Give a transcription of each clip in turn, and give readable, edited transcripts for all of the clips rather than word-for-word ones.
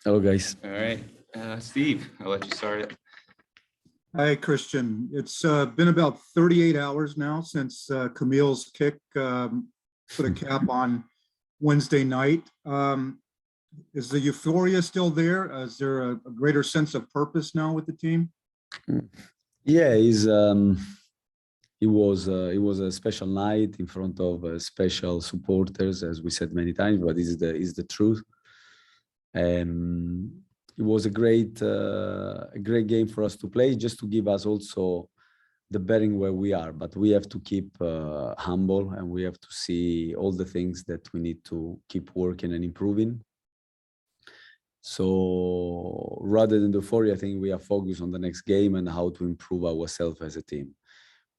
Hello, guys. All right. Steve, I'll let you start it. Hi, Christian. It's been about 38 hours now since Camilos' kick put a cap on Wednesday night. Is the euphoria still there? Is there a greater sense of purpose now with the team? Yeah, it was a special night in front of special supporters, as we said many times, but is the truth. It was a great game for us to play, just to give us also the bearing where we are. But we have to keep humble, and we have to see all the things that we need to keep working and improving. So rather than the euphoria, I think we are focused on the next game and how to improve ourselves as a team.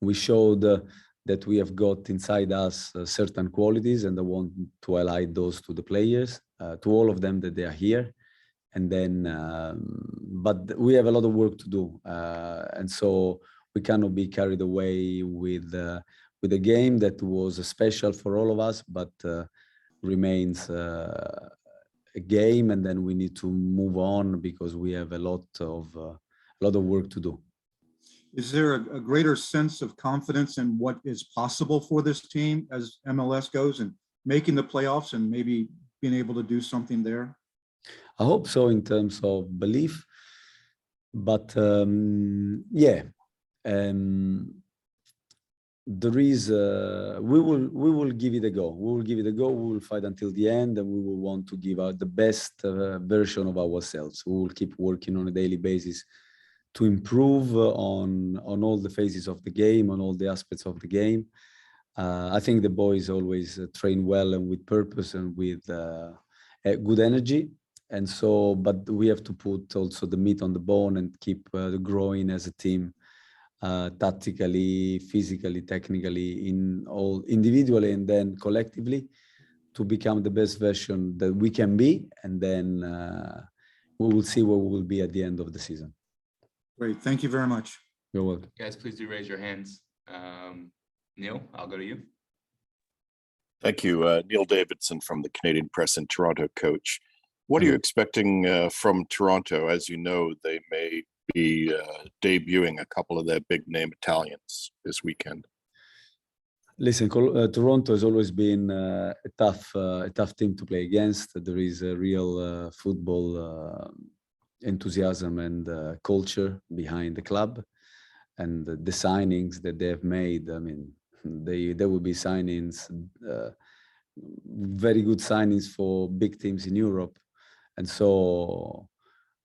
We showed that we have got inside us certain qualities, and I want to highlight those to the players, to all of them, that they are here. And then, but we have a lot of work to do, and so we cannot be carried away with a game that was special for all of us, but remains a game, and then we need to move on because we have a lot of work to do. Is there a greater sense of confidence in what is possible for this team as MLS goes and making the playoffs and maybe being able to do something there? I hope so, in terms of belief, but yeah, there is we will give it a go. We will give it a go. We will fight until the end, and we will want to give out the best version of ourselves. We will keep working on a daily basis to improve on all the phases of the game, on all the aspects of the game. I think the boys always train well and with purpose and with good energy. And so, but we have to put also the meat on the bone and keep growing as a team, tactically, physically, technically, in all individually and then collectively, to become the best version that we can be. And then we will see where we will be at the end of the season. Great. Thank you very much. You're welcome. Guys, please do raise your hands. Neil, I'll go to you. Thank you. Neil Davidson from the Canadian Press in Toronto, coach. What are you expecting from Toronto? As you know, they may be debuting a couple of their big name Italians this weekend. Listen, Toronto has always been a tough team to play against. There is a real football enthusiasm and culture behind the club, and the signings that they have made. I mean, there will be signings, very good signings for big teams in Europe. And so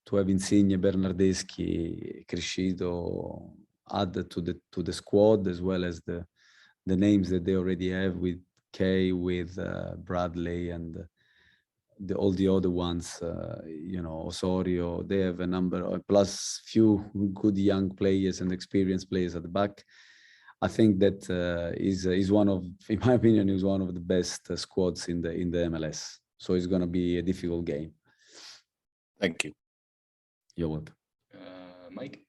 to have Insigne, Bernardeschi, Crescido added to the squad, as well as the names that they already have with Kay, with Bradley, and all the other ones, you know, Osorio. They have a number, plus few good young players and experienced players at the back. I think that is one of, in my opinion, is one of the best squads in the MLS. So it's going to be a difficult game. Thank you. You're welcome. Mike.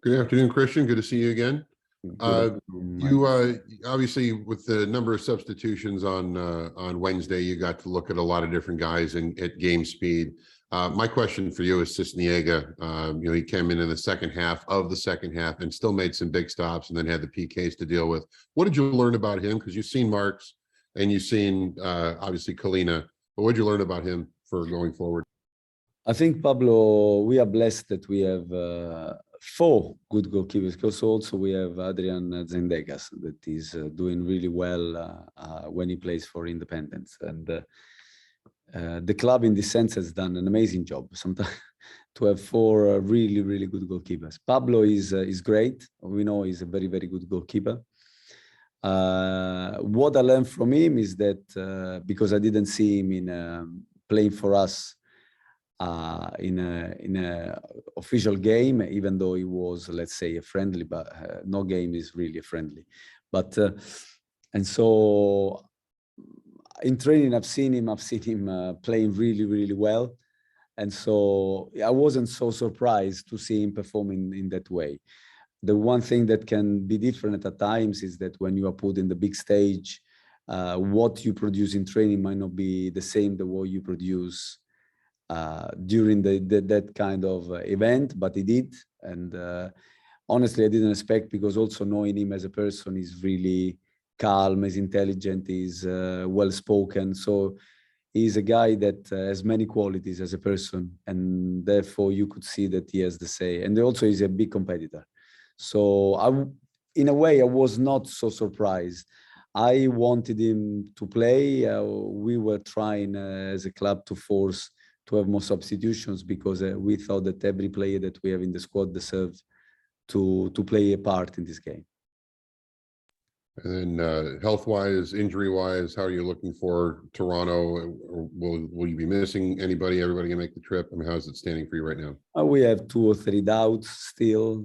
Good afternoon, Christian. Good to see you again. You obviously, with the number of substitutions on Wednesday, you got to look at a lot of different guys at game speed. My question for you is Cisniega. You know, he came in the second half and still made some big stops, and then had the PKs to deal with. What did you learn about him? Because you've seen Marks and you've seen obviously Kalina, but what did you learn about him for going forward? I think, Pablo, we are blessed that we have 4 good goalkeepers, because also we have Adrian Zendegas that is doing really well when he plays for Independence. And the club in this sense has done an amazing job. Sometimes to have 4 really, really good goalkeepers. Pablo is great. We know he's a very, very good goalkeeper. What I learned from him is that because I didn't see him in playing for us in a official game, even though it was, let's say, a friendly, but no game is really a friendly. But and so in training, I've seen him playing really, really well, and so I wasn't so surprised to see him performing in that way. The one thing that can be different at times is that when you are put in the big stage, what you produce in training might not be the same that what you produce during that kind of event, but he did. And honestly, I didn't expect, because also knowing him as a person, is really calm, is intelligent, is well-spoken. So he's a guy that has many qualities as a person, and therefore you could see that he has the say. And also he's a big competitor. So in a way, I was not so surprised. I wanted him to play. We were trying as a club to force to have more substitutions, because we thought that every player that we have in the squad deserves to play a part in this game. And then health-wise, injury-wise, how are you looking for Toronto? Will you be missing anybody? Everybody can make the trip? I mean, how's it standing for you right now? We have 2 or 3 doubts still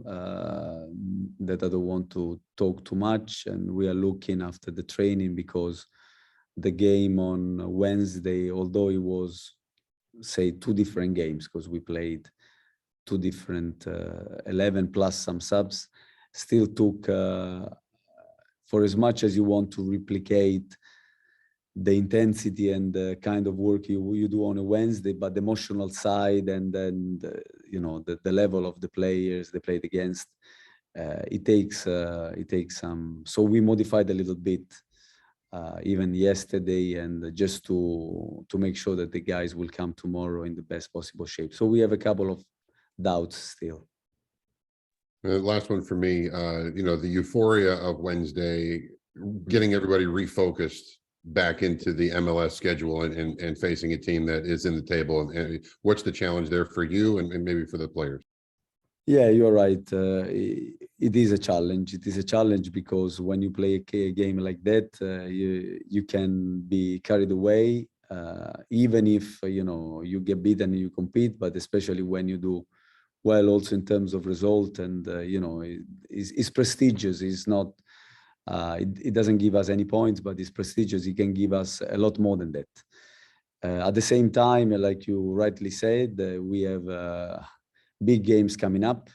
that I don't want to talk too much. And we are looking after the training, because the game on Wednesday, although it was, say, 2 different games, because we played 2 different 11 plus some subs, still took, for as much as you want to replicate the intensity and the kind of work you do on a Wednesday, but the emotional side, and then the level of the players they played against, it takes some. So we modified a little bit even yesterday, and just to make sure that the guys will come tomorrow in the best possible shape. So we have a couple of doubts still. Last one for me, the euphoria of Wednesday, getting everybody refocused back into the MLS schedule and facing a team that is in the table. And what's the challenge there for you and maybe for the players? Yeah, you're right. It is a challenge. It is a challenge because when you play a game like that, you can be carried away, even if you get beaten and you compete. But especially when you do well, also in terms of result, and it's prestigious. It's not. It doesn't give us any points, but it's prestigious. It can give us a lot more than that. At the same time, like you rightly said, we have big games coming up,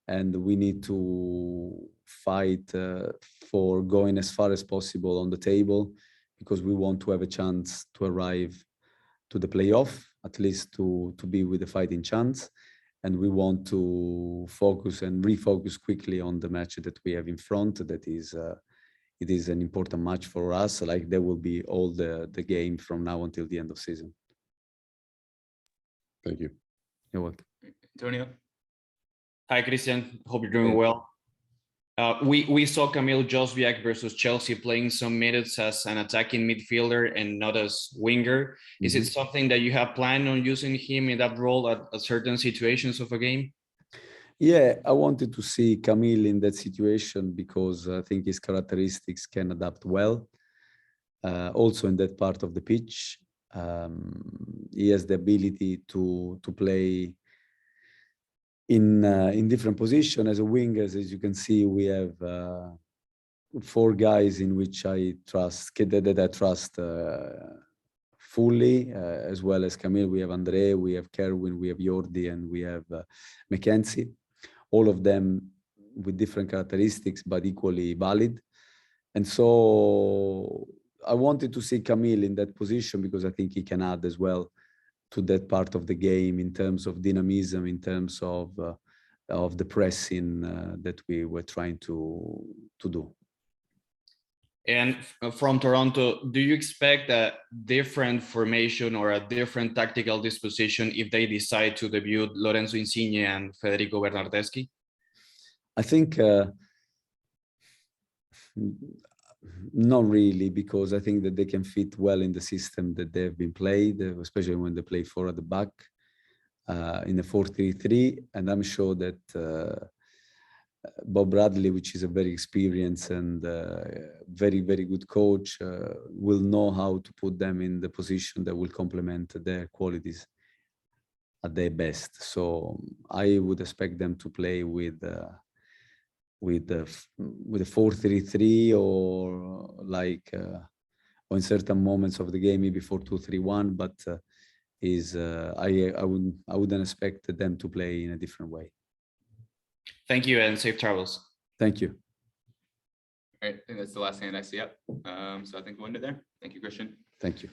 and we need to fight for going as far as possible on the table, because we want to have a chance to arrive to the playoff, at least to be with a fighting chance. And we want to focus and refocus quickly on the match that we have in front. That is, it is an important match for us. Like there will be all the game from now until the end of season. Thank you. You're welcome. Antonio? Hi, Christian. Hope you're doing well. We saw Camilo Josviak versus Chelsea playing some minutes as an attacking midfielder and not as winger. Is it something that you have planned on using him in that role at certain situations of a game? Yeah, I wanted to see Camille in that situation because I think his characteristics can adapt well. Also in that part of the pitch, he has the ability to play in different positions as a winger. As you can see, we have 4 guys in which I trust, that I trust fully, as well as Camille. We have Andre, we have Kerwin, we have Jordi, and we have Mackenzie. All of them with different characteristics, but equally valid. And so I wanted to see Camille in that position because I think he can add as well to that part of the game in terms of dynamism, in terms of the pressing that we were trying to do. And from Toronto, do you expect a different formation or a different tactical disposition if they decide to debut Lorenzo Insigne and Federico Bernardeschi? I think not really, because I think that they can fit well in the system that they've been played, especially when they play 4 at the back in the 4-3-3. And I'm sure that Bob Bradley, which is a very experienced and very, very good coach, will know how to put them in the position that will complement their qualities at their best. So I would expect them to play with a 4-3-3 or like or in certain moments of the game maybe 4-2-3-1, but I wouldn't expect them to play in a different way. Thank you and safe travels. Thank you. right, I think that's the last hand I see up. So I think we'll end it there. Thank you, Christian. Thank you.